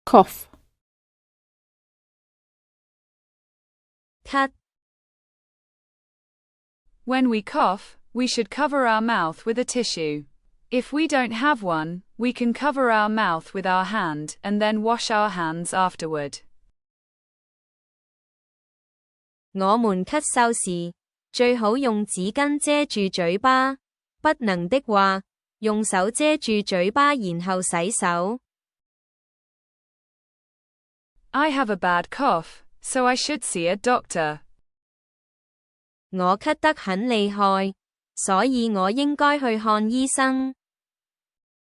cough,咳 When we cough, we should cover our mouth with a tissue. If we don't have one, we can cover our mouth with our hand and then wash our hands afterward. 我們咳嗽時，最好用紙巾遮住嘴巴，不能的話，用手遮住嘴巴然後洗手。I have a bad cough, so I should see a doctor. 我咳得很厲害，所以我應該去看醫生。